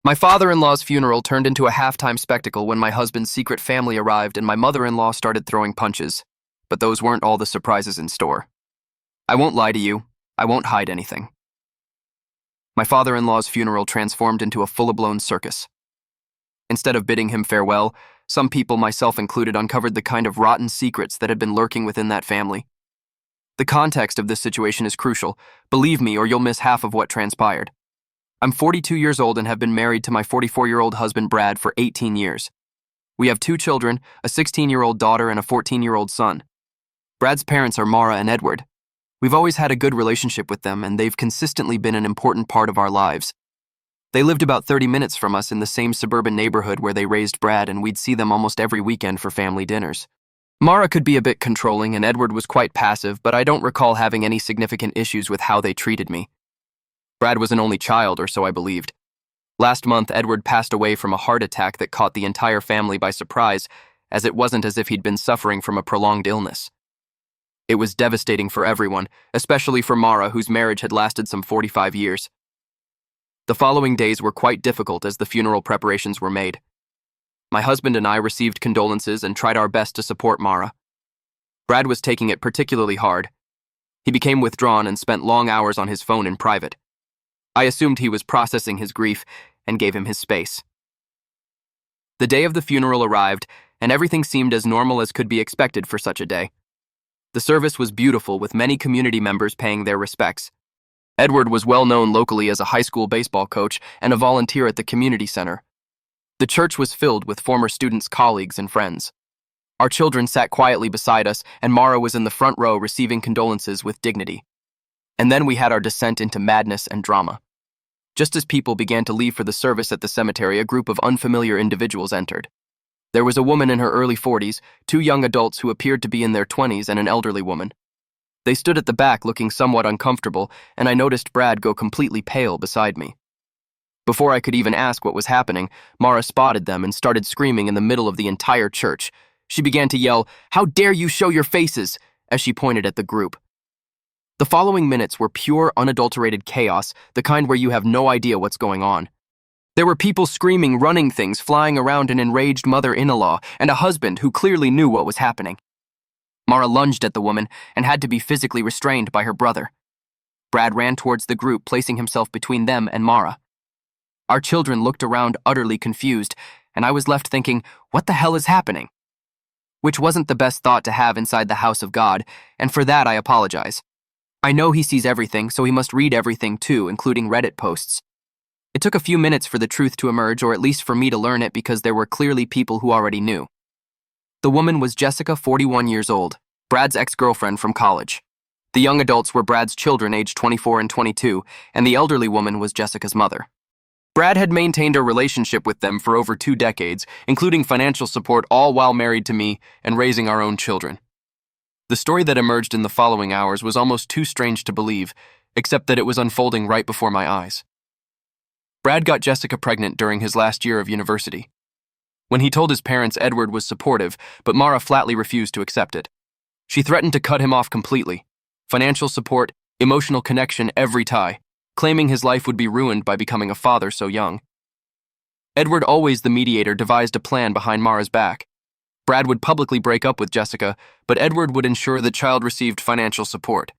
My father-in-law's funeral turned into a halftime spectacle when my husband's secret family arrived and my mother-in-law started throwing punches. But those weren't all the surprises in store. I won't lie to you. I won't hide anything. My father-in-law's funeral transformed into a full-blown circus. Instead of bidding him farewell, some people, myself included, uncovered the kind of rotten secrets that had been lurking within that family. The context of this situation is crucial. Believe me, or you'll miss half of what transpired. I'm 42 years old and have been married to my 44-year-old husband Brad for 18 years. We have 2 children, a 16-year-old daughter and a 14-year-old son. Brad's parents are Mara and Edward. We've always had a good relationship with them, and they've consistently been an important part of our lives. They lived about 30 minutes from us in the same suburban neighborhood where they raised Brad, and we'd see them almost every weekend for family dinners. Mara could be a bit controlling, and Edward was quite passive, but I don't recall having any significant issues with how they treated me. Brad was an only child, or so I believed. Last month, Edward passed away from a heart attack that caught the entire family by surprise, as it wasn't as if he'd been suffering from a prolonged illness. It was devastating for everyone, especially for Mara, whose marriage had lasted some 45 years. The following days were quite difficult as the funeral preparations were made. My husband and I received condolences and tried our best to support Mara. Brad was taking it particularly hard. He became withdrawn and spent long hours on his phone in private. I assumed he was processing his grief and gave him his space. The day of the funeral arrived, and everything seemed as normal as could be expected for such a day. The service was beautiful, with many community members paying their respects. Edward was well known locally as a high school baseball coach and a volunteer at the community center. The church was filled with former students, colleagues, and friends. Our children sat quietly beside us, and Mara was in the front row receiving condolences with dignity. And then we had our descent into madness and drama. Just as people began to leave for the service at the cemetery, a group of unfamiliar individuals entered. There was a woman in her early 40s, 2 young adults who appeared to be in their 20s, and an elderly woman. They stood at the back looking somewhat uncomfortable, and I noticed Brad go completely pale beside me. Before I could even ask what was happening, Mara spotted them and started screaming in the middle of the entire church. She began to yell, "How dare you show your faces?" as she pointed at the group. The following minutes were pure, unadulterated chaos, the kind where you have no idea what's going on. There were people screaming, running things, flying around, an enraged mother-in-law, and a husband who clearly knew what was happening. Mara lunged at the woman and had to be physically restrained by her brother. Brad ran towards the group, placing himself between them and Mara. Our children looked around utterly confused, and I was left thinking, what the hell is happening? Which wasn't the best thought to have inside the house of God, and for that I apologize. I know he sees everything, so he must read everything too, including Reddit posts. It took a few minutes for the truth to emerge, or at least for me to learn it, because there were clearly people who already knew. The woman was Jessica, 41 years old, Brad's ex-girlfriend from college. The young adults were Brad's children, aged 24 and 22, and the elderly woman was Jessica's mother. Brad had maintained a relationship with them for over 2 decades, including financial support, all while married to me and raising our own children. The story that emerged in the following hours was almost too strange to believe, except that it was unfolding right before my eyes. Brad got Jessica pregnant during his last year of university. When he told his parents, Edward was supportive, but Mara flatly refused to accept it. She threatened to cut him off completely. Financial support, emotional connection, every tie, claiming his life would be ruined by becoming a father so young. Edward, always the mediator, devised a plan behind Mara's back. Brad would publicly break up with Jessica, but Edward would ensure the child received financial support.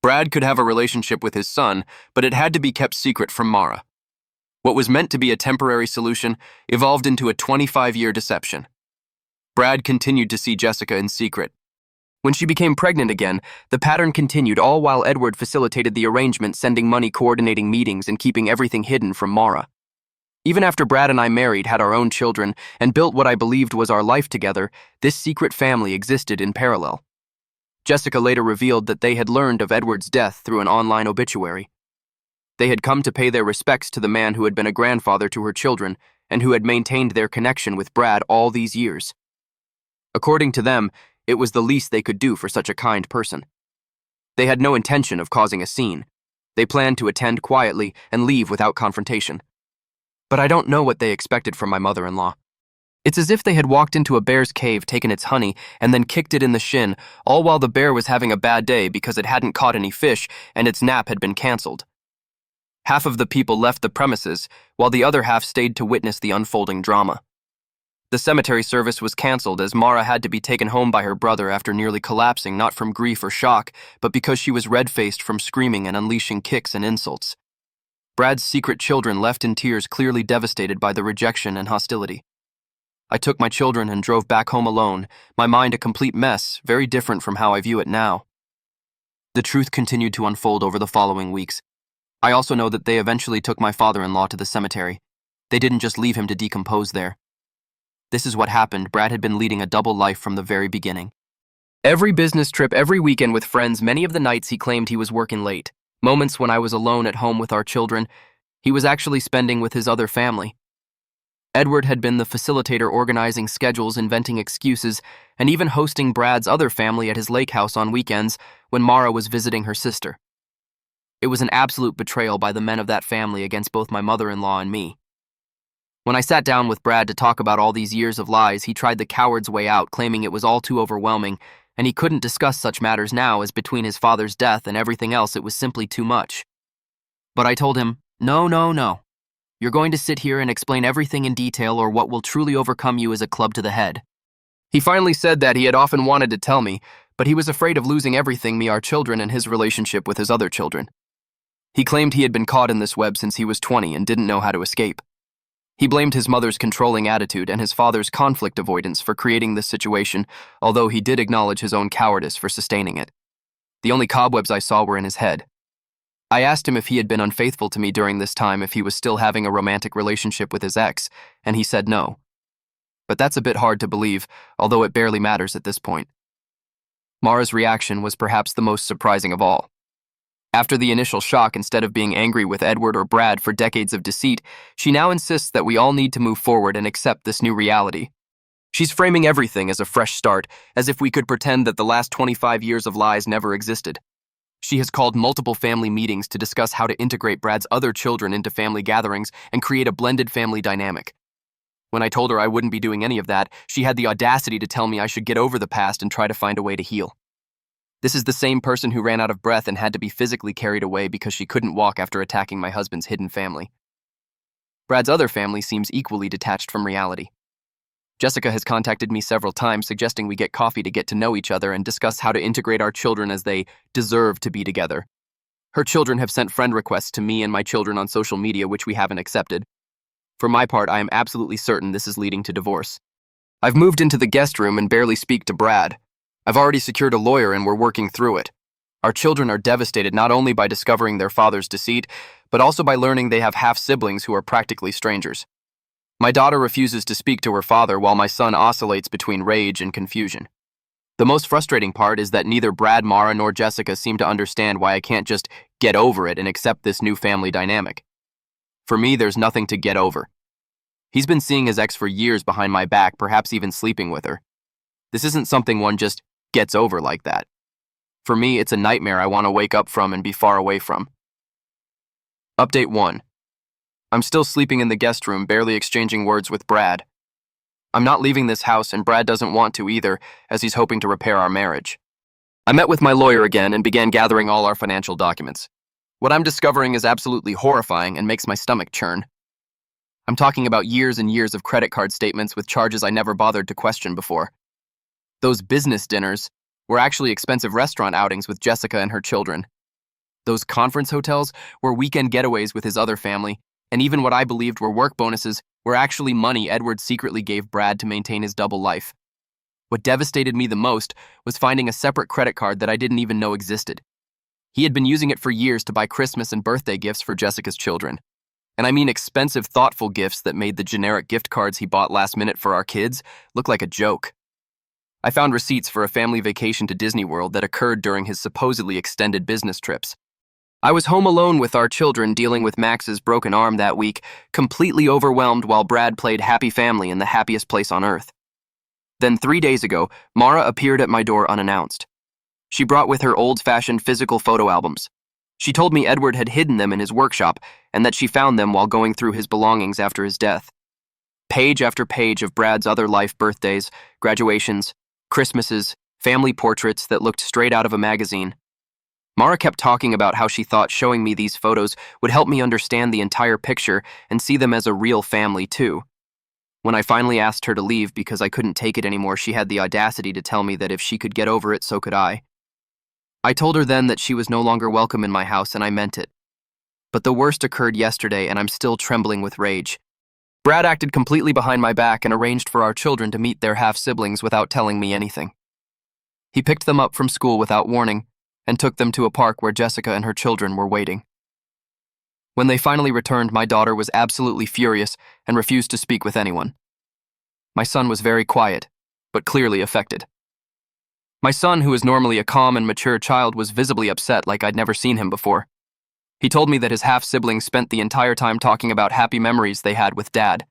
Brad could have a relationship with his son, but it had to be kept secret from Mara. What was meant to be a temporary solution evolved into a 25-year deception. Brad continued to see Jessica in secret. When she became pregnant again, the pattern continued, all while Edward facilitated the arrangement, sending money, coordinating meetings, and keeping everything hidden from Mara. Even after Brad and I married, had our own children, and built what I believed was our life together, this secret family existed in parallel. Jessica later revealed that they had learned of Edward's death through an online obituary. They had come to pay their respects to the man who had been a grandfather to her children and who had maintained their connection with Brad all these years. According to them, it was the least they could do for such a kind person. They had no intention of causing a scene. They planned to attend quietly and leave without confrontation. But I don't know what they expected from my mother-in-law. It's as if they had walked into a bear's cave, taken its honey, and then kicked it in the shin, all while the bear was having a bad day because it hadn't caught any fish and its nap had been canceled. Half of the people left the premises, while the other half stayed to witness the unfolding drama. The cemetery service was canceled as Mara had to be taken home by her brother after nearly collapsing, not from grief or shock, but because she was red-faced from screaming and unleashing kicks and insults. Brad's secret children left in tears, clearly devastated by the rejection and hostility. I took my children and drove back home alone, my mind a complete mess, very different from how I view it now. The truth continued to unfold over the following weeks. I also know that they eventually took my father-in-law to the cemetery. They didn't just leave him to decompose there. This is what happened. Brad had been leading a double life from the very beginning. Every business trip, every weekend with friends, many of the nights he claimed he was working late. Moments when I was alone at home with our children, he was actually spending with his other family. Edward had been the facilitator, organizing schedules, inventing excuses, and even hosting Brad's other family at his lake house on weekends when Mara was visiting her sister. It was an absolute betrayal by the men of that family against both my mother-in-law and me. When I sat down with Brad to talk about all these years of lies, he tried the coward's way out, claiming it was all too overwhelming, and he couldn't discuss such matters now, as between his father's death and everything else it was simply too much. But I told him, no. You're going to sit here and explain everything in detail, or what will truly overcome you is a club to the head. He finally said that he had often wanted to tell me, but he was afraid of losing everything, me, our children, and his relationship with his other children. He claimed he had been caught in this web since he was 20 and didn't know how to escape. He blamed his mother's controlling attitude and his father's conflict avoidance for creating this situation, although he did acknowledge his own cowardice for sustaining it. The only cobwebs I saw were in his head. I asked him if he had been unfaithful to me during this time, if he was still having a romantic relationship with his ex, and he said no. But that's a bit hard to believe, although it barely matters at this point. Mara's reaction was perhaps the most surprising of all. After the initial shock, instead of being angry with Edward or Brad for decades of deceit, she now insists that we all need to move forward and accept this new reality. She's framing everything as a fresh start, as if we could pretend that the last 25 years of lies never existed. She has called multiple family meetings to discuss how to integrate Brad's other children into family gatherings and create a blended family dynamic. When I told her I wouldn't be doing any of that, she had the audacity to tell me I should get over the past and try to find a way to heal. This is the same person who ran out of breath and had to be physically carried away because she couldn't walk after attacking my husband's hidden family. Brad's other family seems equally detached from reality. Jessica has contacted me several times suggesting we get coffee to get to know each other and discuss how to integrate our children as they deserve to be together. Her children have sent friend requests to me and my children on social media, which we haven't accepted. For my part, I am absolutely certain this is leading to divorce. I've moved into the guest room and barely speak to Brad. I've already secured a lawyer and we're working through it. Our children are devastated not only by discovering their father's deceit, but also by learning they have half-siblings who are practically strangers. My daughter refuses to speak to her father while my son oscillates between rage and confusion. The most frustrating part is that neither Brad, Mara, nor Jessica seem to understand why I can't just get over it and accept this new family dynamic. For me, there's nothing to get over. He's been seeing his ex for years behind my back, perhaps even sleeping with her. This isn't something one just gets over like that. For me, it's a nightmare I want to wake up from and be far away from. Update 1. I'm still sleeping in the guest room, barely exchanging words with Brad. I'm not leaving this house, and Brad doesn't want to either, as he's hoping to repair our marriage. I met with my lawyer again and began gathering all our financial documents. What I'm discovering is absolutely horrifying and makes my stomach churn. I'm talking about years and years of credit card statements with charges I never bothered to question before. Those business dinners were actually expensive restaurant outings with Jessica and her children. Those conference hotels were weekend getaways with his other family, and even what I believed were work bonuses were actually money Edward secretly gave Brad to maintain his double life. What devastated me the most was finding a separate credit card that I didn't even know existed. He had been using it for years to buy Christmas and birthday gifts for Jessica's children. And I mean expensive, thoughtful gifts that made the generic gift cards he bought last minute for our kids look like a joke. I found receipts for a family vacation to Disney World that occurred during his supposedly extended business trips. I was home alone with our children dealing with Max's broken arm that week, completely overwhelmed while Brad played happy family in the happiest place on earth. Then 3 days ago, Mara appeared at my door unannounced. She brought with her old-fashioned physical photo albums. She told me Edward had hidden them in his workshop and that she found them while going through his belongings after his death. Page after page of Brad's other life birthdays, graduations, Christmases, family portraits that looked straight out of a magazine. Mara kept talking about how she thought showing me these photos would help me understand the entire picture and see them as a real family too. When I finally asked her to leave because I couldn't take it anymore, she had the audacity to tell me that if she could get over it, so could I. I told her then that she was no longer welcome in my house, and I meant it. But the worst occurred yesterday, and I'm still trembling with rage. Brad acted completely behind my back and arranged for our children to meet their half-siblings without telling me anything. He picked them up from school without warning and took them to a park where Jessica and her children were waiting. When they finally returned, my daughter was absolutely furious and refused to speak with anyone. My son was very quiet, but clearly affected. My son, who is normally a calm and mature child, was visibly upset like I'd never seen him before. He told me that his half-siblings spent the entire time talking about happy memories they had with Dad.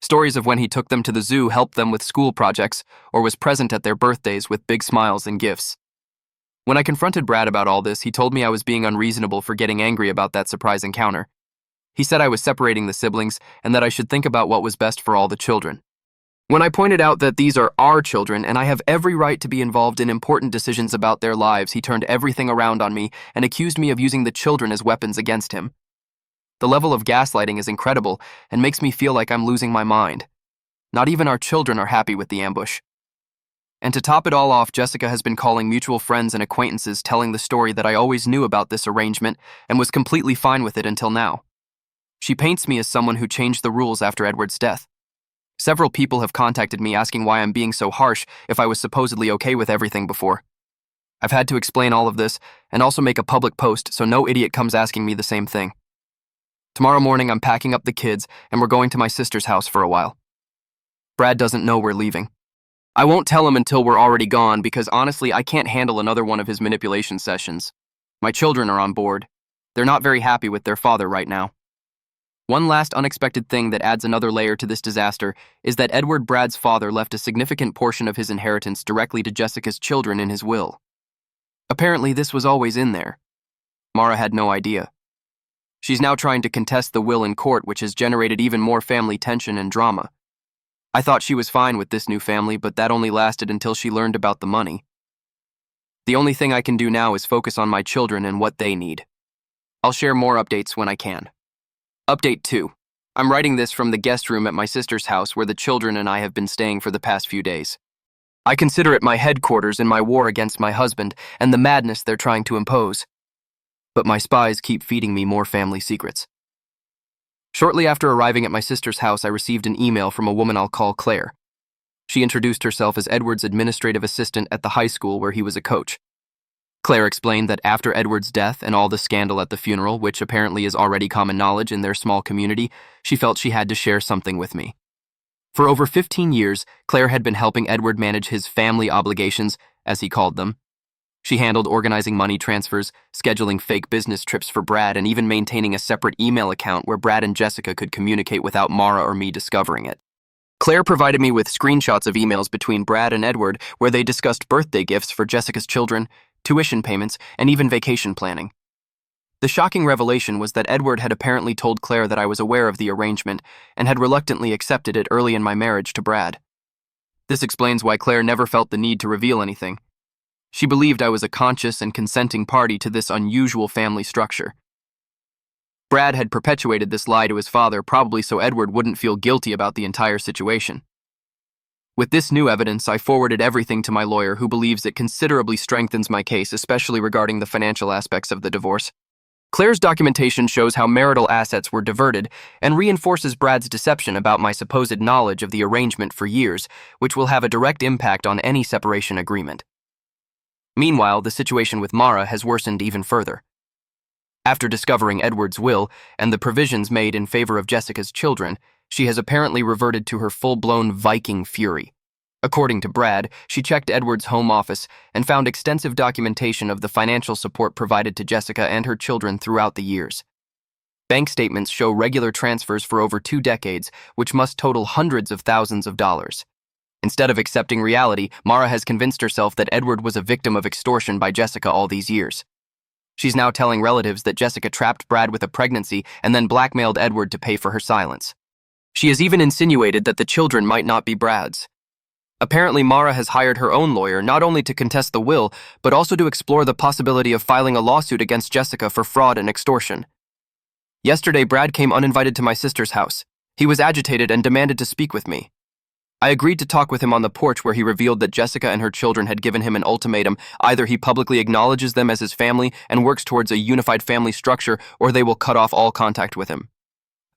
Stories of when he took them to the zoo, helped them with school projects, or was present at their birthdays with big smiles and gifts. When I confronted Brad about all this, he told me I was being unreasonable for getting angry about that surprise encounter. He said I was separating the siblings and that I should think about what was best for all the children. When I pointed out that these are our children and I have every right to be involved in important decisions about their lives, he turned everything around on me and accused me of using the children as weapons against him. The level of gaslighting is incredible and makes me feel like I'm losing my mind. Not even our children are happy with the ambush. And to top it all off, Jessica has been calling mutual friends and acquaintances, telling the story that I always knew about this arrangement and was completely fine with it until now. She paints me as someone who changed the rules after Edward's death. Several people have contacted me asking why I'm being so harsh if I was supposedly okay with everything before. I've had to explain all of this and also make a public post so no idiot comes asking me the same thing. Tomorrow morning, I'm packing up the kids and we're going to my sister's house for a while. Brad doesn't know we're leaving. I won't tell him until we're already gone because honestly, I can't handle another one of his manipulation sessions. My children are on board. They're not very happy with their father right now. One last unexpected thing that adds another layer to this disaster is that Edward, Brad's father, left a significant portion of his inheritance directly to Jessica's children in his will. Apparently, this was always in there. Mara had no idea. She's now trying to contest the will in court, which has generated even more family tension and drama. I thought she was fine with this new family, but that only lasted until she learned about the money. The only thing I can do now is focus on my children and what they need. I'll share more updates when I can. Update 2. I'm writing this from the guest room at my sister's house where the children and I have been staying for the past few days. I consider it my headquarters in my war against my husband and the madness they're trying to impose. But my spies keep feeding me more family secrets. Shortly after arriving at my sister's house, I received an email from a woman I'll call Claire. She introduced herself as Edward's administrative assistant at the high school where he was a coach. Claire explained that after Edward's death and all the scandal at the funeral, which apparently is already common knowledge in their small community, she felt she had to share something with me. For over 15 years, Claire had been helping Edward manage his family obligations, as he called them. She handled organizing money transfers, scheduling fake business trips for Brad, and even maintaining a separate email account where Brad and Jessica could communicate without Mara or me discovering it. Claire provided me with screenshots of emails between Brad and Edward where they discussed birthday gifts for Jessica's children, tuition payments, and even vacation planning. The shocking revelation was that Edward had apparently told Claire that I was aware of the arrangement and had reluctantly accepted it early in my marriage to Brad. This explains why Claire never felt the need to reveal anything. She believed I was a conscious and consenting party to this unusual family structure. Brad had perpetuated this lie to his father, probably so Edward wouldn't feel guilty about the entire situation. With this new evidence, I forwarded everything to my lawyer, who believes it considerably strengthens my case, especially regarding the financial aspects of the divorce. Claire's documentation shows how marital assets were diverted and reinforces Brad's deception about my supposed knowledge of the arrangement for years, which will have a direct impact on any separation agreement. Meanwhile, the situation with Mara has worsened even further. After discovering Edward's will and the provisions made in favor of Jessica's children, she has apparently reverted to her full-blown Viking fury. According to Brad, she checked Edward's home office and found extensive documentation of the financial support provided to Jessica and her children throughout the years. Bank statements show regular transfers for over 2 decades, which must total hundreds of thousands of dollars. Instead of accepting reality, Mara has convinced herself that Edward was a victim of extortion by Jessica all these years. She's now telling relatives that Jessica trapped Brad with a pregnancy and then blackmailed Edward to pay for her silence. She has even insinuated that the children might not be Brad's. Apparently, Mara has hired her own lawyer not only to contest the will, but also to explore the possibility of filing a lawsuit against Jessica for fraud and extortion. Yesterday, Brad came uninvited to my sister's house. He was agitated and demanded to speak with me. I agreed to talk with him on the porch, where he revealed that Jessica and her children had given him an ultimatum: either he publicly acknowledges them as his family and works towards a unified family structure, or they will cut off all contact with him.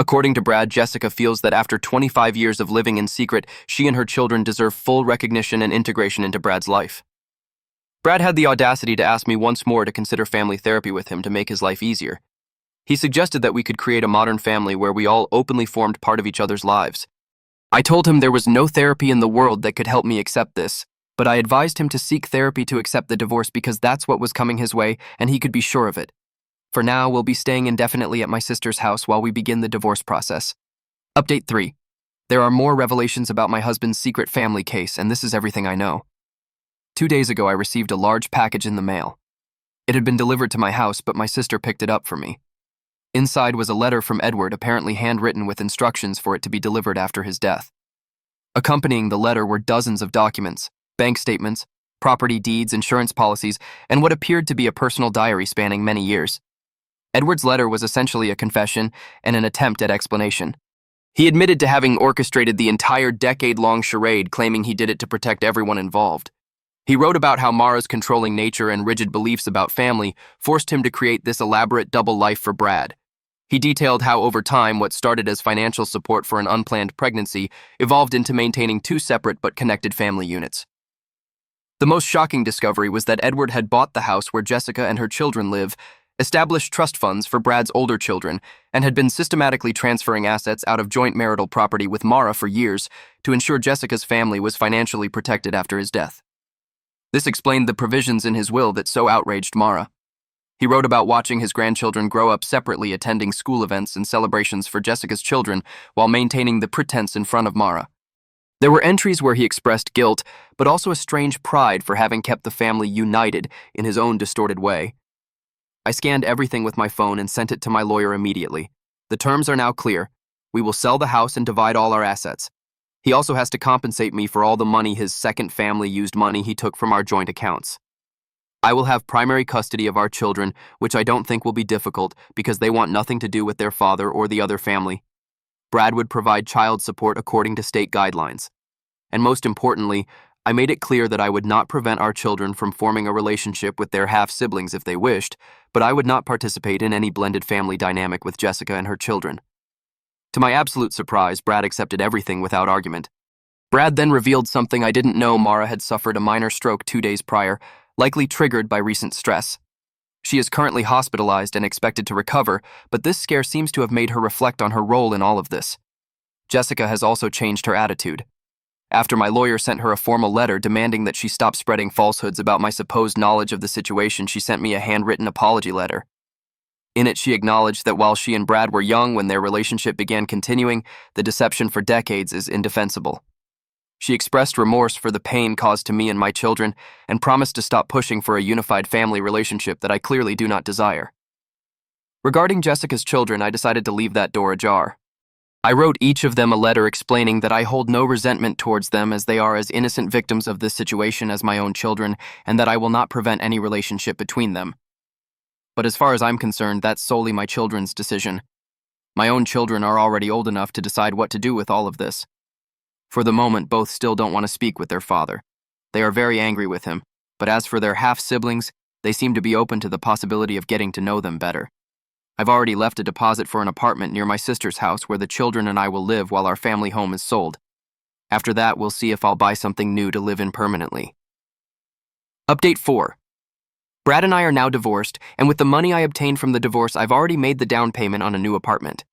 According to Brad, Jessica feels that after 25 years of living in secret, she and her children deserve full recognition and integration into Brad's life. Brad had the audacity to ask me once more to consider family therapy with him to make his life easier. He suggested that we could create a modern family where we all openly formed part of each other's lives. I told him there was no therapy in the world that could help me accept this, but I advised him to seek therapy to accept the divorce because that's what was coming his way and he could be sure of it. For now, we'll be staying indefinitely at my sister's house while we begin the divorce process. Update 3. There are more revelations about my husband's secret family case, and this is everything I know. 2 days ago, I received a large package in the mail. It had been delivered to my house, but my sister picked it up for me. Inside was a letter from Edward, apparently handwritten with instructions for it to be delivered after his death. Accompanying the letter were dozens of documents, bank statements, property deeds, insurance policies, and what appeared to be a personal diary spanning many years. Edward's letter was essentially a confession and an attempt at explanation. He admitted to having orchestrated the entire decade-long charade, claiming he did it to protect everyone involved. He wrote about how Mara's controlling nature and rigid beliefs about family forced him to create this elaborate double life for Brad. He detailed how over time what started as financial support for an unplanned pregnancy evolved into maintaining 2 separate but connected family units. The most shocking discovery was that Edward had bought the house where Jessica and her children live, established trust funds for Brad's older children, and had been systematically transferring assets out of joint marital property with Mara for years to ensure Jessica's family was financially protected after his death. This explained the provisions in his will that so outraged Mara. He wrote about watching his grandchildren grow up separately, attending school events and celebrations for Jessica's children while maintaining the pretense in front of Mara. There were entries where he expressed guilt, but also a strange pride for having kept the family united in his own distorted way. I scanned everything with my phone and sent it to my lawyer immediately. The terms are now clear. We will sell the house and divide all our assets. He also has to compensate me for all the money his second family used money he took from our joint accounts. I will have primary custody of our children, which I don't think will be difficult because they want nothing to do with their father or the other family. Brad would provide child support according to state guidelines. And most importantly, I made it clear that I would not prevent our children from forming a relationship with their half-siblings if they wished, but I would not participate in any blended family dynamic with Jessica and her children. To my absolute surprise, Brad accepted everything without argument. Brad then revealed something I didn't know: Mara had suffered a minor stroke 2 days prior, likely triggered by recent stress. She is currently hospitalized and expected to recover, but this scare seems to have made her reflect on her role in all of this. Jessica has also changed her attitude. After my lawyer sent her a formal letter demanding that she stop spreading falsehoods about my supposed knowledge of the situation, she sent me a handwritten apology letter. In it, she acknowledged that while she and Brad were young when their relationship began continuing, the deception for decades is indefensible. She expressed remorse for the pain caused to me and my children and promised to stop pushing for a unified family relationship that I clearly do not desire. Regarding Jessica's children, I decided to leave that door ajar. I wrote each of them a letter explaining that I hold no resentment towards them, as they are as innocent victims of this situation as my own children, and that I will not prevent any relationship between them. But as far as I'm concerned, that's solely my children's decision. My own children are already old enough to decide what to do with all of this. For the moment, both still don't want to speak with their father. They are very angry with him, but as for their half-siblings, they seem to be open to the possibility of getting to know them better. I've already left a deposit for an apartment near my sister's house where the children and I will live while our family home is sold. After that, we'll see if I'll buy something new to live in permanently. Update 4. Brad and I are now divorced, and with the money I obtained from the divorce, I've already made the down payment on a new apartment.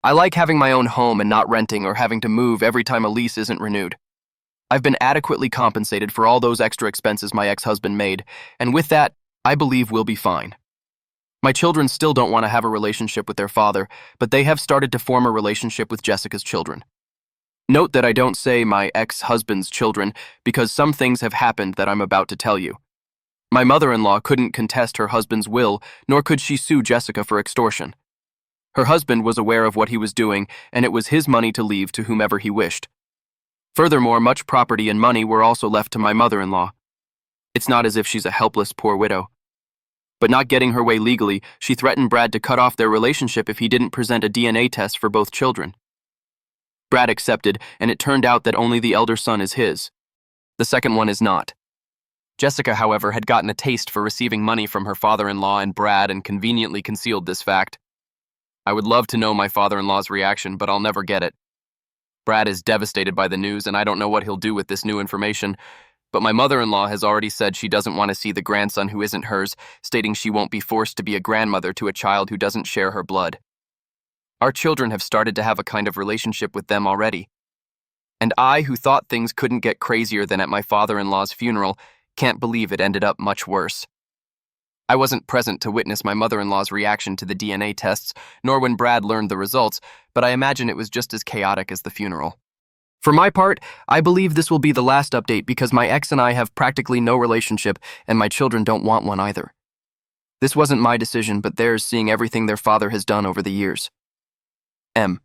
I like having my own home and not renting or having to move every time a lease isn't renewed. I've been adequately compensated for all those extra expenses my ex-husband made, and with that, I believe we'll be fine. My children still don't want to have a relationship with their father, but they have started to form a relationship with Jessica's children. Note that I don't say my ex-husband's children because some things have happened that I'm about to tell you. My mother-in-law couldn't contest her husband's will, nor could she sue Jessica for extortion. Her husband was aware of what he was doing, and it was his money to leave to whomever he wished. Furthermore, much property and money were also left to my mother-in-law. It's not as if she's a helpless poor widow. But not getting her way legally, she threatened Brad to cut off their relationship if he didn't present a DNA test for both children. Brad accepted, and it turned out that only the elder son is his. The second one is not. Jessica, however, had gotten a taste for receiving money from her father-in-law and Brad and conveniently concealed this fact. I would love to know my father-in-law's reaction, but I'll never get it. Brad is devastated by the news, and I don't know what he'll do with this new information, but my mother-in-law has already said she doesn't want to see the grandson who isn't hers, stating she won't be forced to be a grandmother to a child who doesn't share her blood. Our children have started to have a kind of relationship with them already. And I, who thought things couldn't get crazier than at my father-in-law's funeral, can't believe it ended up much worse. I wasn't present to witness my mother-in-law's reaction to the DNA tests, nor when Brad learned the results, but I imagine it was just as chaotic as the funeral. For my part, I believe this will be the last update because my ex and I have practically no relationship and my children don't want one either. This wasn't my decision, but theirs, seeing everything their father has done over the years. M.